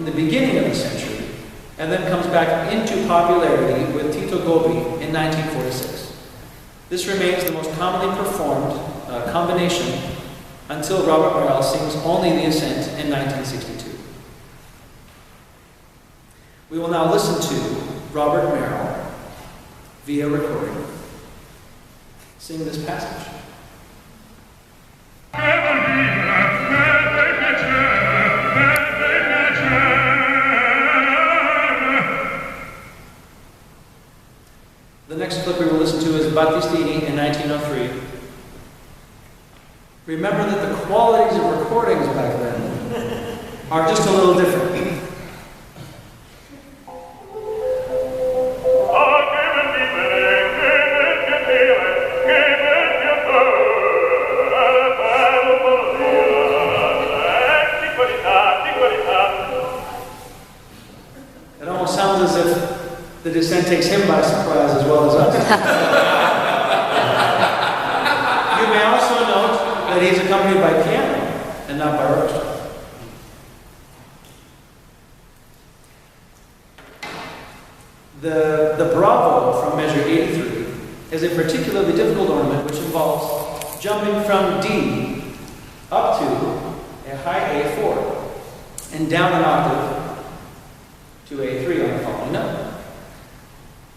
in the beginning of the century, and then comes back into popularity with Tito Gobbi in 1946. This remains the most commonly performed combination until Robert Merrill sings only the Ascent in 1962. We will now listen to Robert Merrill via recording sing this passage. The next clip we will listen to is Battistini in 1903. Remember that the qualities of recordings back then are just a little different. It almost sounds as if the descent takes him by surprise as well as us. You may also note that he's accompanied by piano and not by orchestra. The bravo from measure 83 is a particularly difficult ornament which involves jumping from D up to a high A4 and down an octave to A3 on the following note.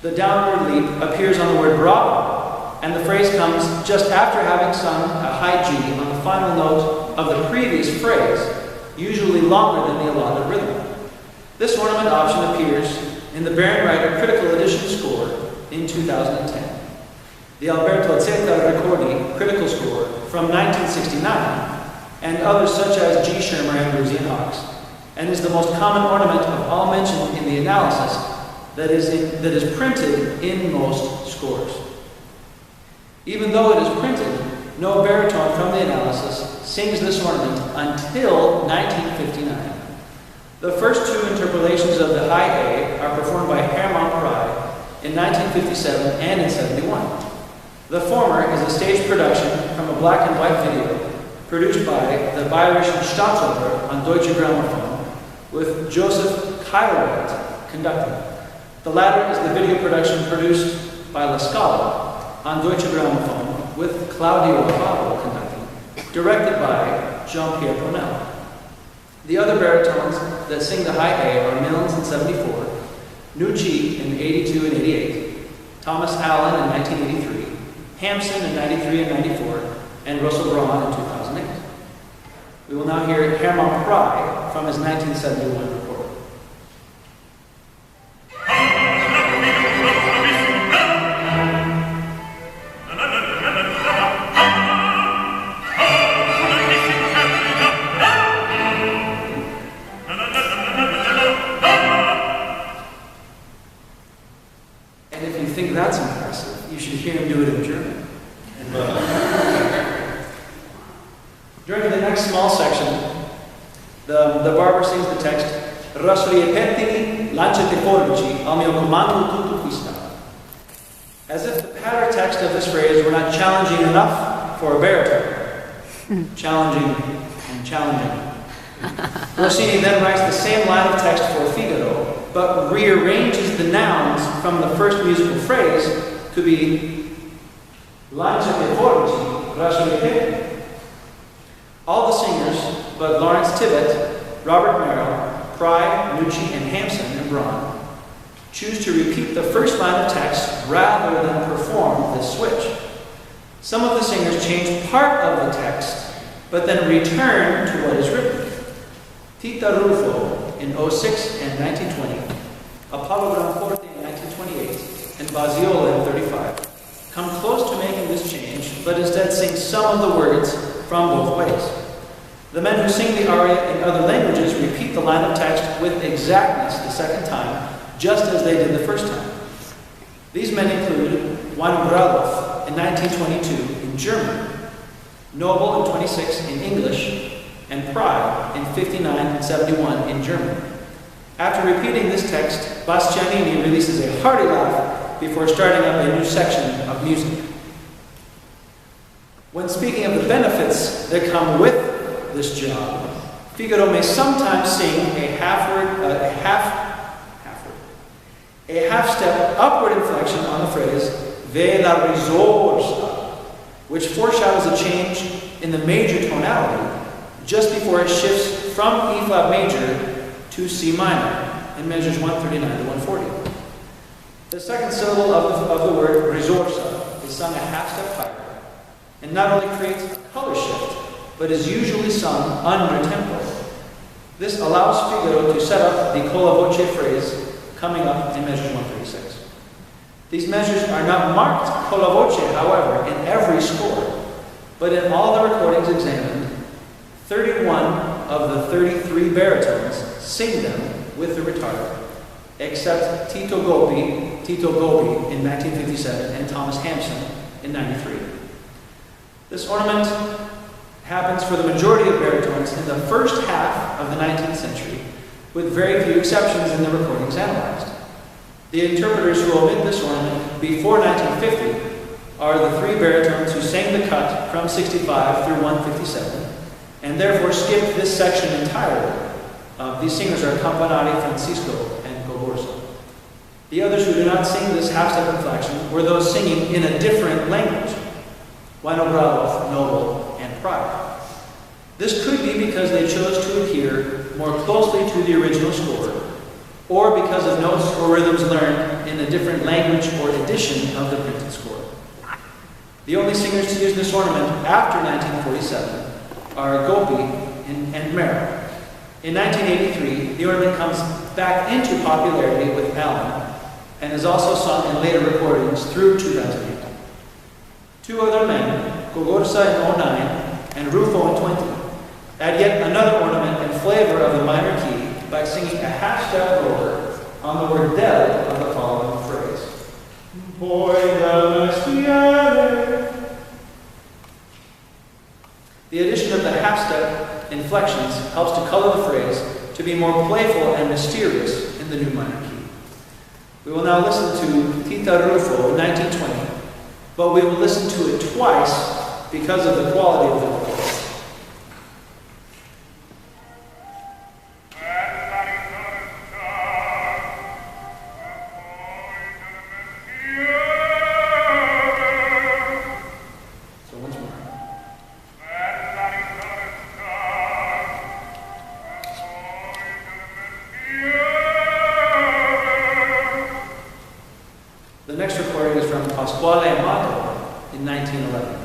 The downward leap appears on the word bravo, and the phrase comes just after having sung a high G on the final note of the previous phrase, usually longer than the allotted rhythm. This ornament option appears in the Baron-Reiter Critical Edition score in 2010. The Alberto Zeta Ricordi Critical score from 1969, and others such as G. Schirmer and Brusian Hawks, and is the most common ornament of all mentioned in the analysis that is printed in most scores. Even though it is printed, no baritone from the analysis sings this ornament until 1959. The first two interpolations of the high A are performed by Hermann Prey in 1957 and in 71. The former is a stage production from a black and white video produced by the Bayerischen Staatsoper on Deutsche Grammophon with Joseph Keilwald conducting. The latter is the video production produced by La Scala on Deutsche Grammophon with Claudio Favo conducting, directed by Jean-Pierre Ponel. The other baritones that sing the high A are Milnes in 74, Nucci in 82 and 88, Thomas Allen in 1983, Hampson in 93 and 94, and Russell Braun in 2008. We will now hear Hermann Prey from his 1971 recording. That's impressive. You should hear him do it in German. During the next small section, the barber sings the text, Rasriepetini lancete forbici al mio comando tutto qui sta. As if the patter text of this phrase were not challenging enough for a baritone. Challenging and challenging. Rossini then writes the same line of text for Figaro, but rearranges the nouns from the first musical phrase to be lanciate forbici, rasciate. All the singers, but Lawrence Tibbett, Robert Merrill, Prey, Nucci, and Hampson and Braun, choose to repeat the first line of text rather than perform this switch. Some of the singers change part of the text, but then return to what is written. Tita Rufo in 06 and 1920, Apollo Granforte in 1928, and Basiola in 35 come close to making this change, but instead sing some of the words from both ways. The men who sing the aria in other languages repeat the line of text with exactness the second time, just as they did the first time. These men include Juan Braloff in 1922 in German, Noble in 26 in English, and Prey in 59 and 71 in German. After repeating this text, Bastianini releases a hearty laugh before starting up a new section of music. When speaking of the benefits that come with this job, Figaro may sometimes sing a half word a half-step upward inflection on the phrase ve la risorsa, which foreshadows a change in the major tonality just before it shifts from E flat major to C minor in measures 139 to 140. The second syllable of the word risorsa is sung a half-step higher and not only creates a color shift, but is usually sung under tempo. This allows Figaro to set up the con la voce phrase coming up in measures 136. These measures are not marked con la voce, however, in every score, but in all the recordings examined, 31 of the 33 baritones sing them with the retarder, except Tito Gobi in 1957 and Thomas Hampson in 93. This ornament happens for the majority of baritones in the first half of the 19th century, with very few exceptions in the recordings analyzed. The interpreters who omit this ornament before 1950 are the three baritones who sang the cut from 65 through 157, and therefore skipped this section entirely. These singers are Campanati, Francisco, and Gogorza. The others who do not sing this half-step inflection were those singing in a different language, Winogradoff, Noble, and Pryor. This could be because they chose to adhere more closely to the original score, or because of notes or rhythms learned in a different language or edition of the printed score. The only singers to use this ornament after 1947 are Gopi and Merrill. In 1983, the ornament comes back into popularity with Allen and is also sung in later recordings through 2008. Two other men, Gogorza in 09 and Ruffo in 20, add yet another ornament and flavor of the minor key by singing a half-step lower on the word del of the following phrase. Poi del mestiere. The addition of the half-step inflections helps to color the phrase to be more playful and mysterious in the new minor key. We will now listen to Tita Ruffo in 1920, but we will listen to it twice because of the quality of the recording. The next recording is from Pasquale Amato in 1911.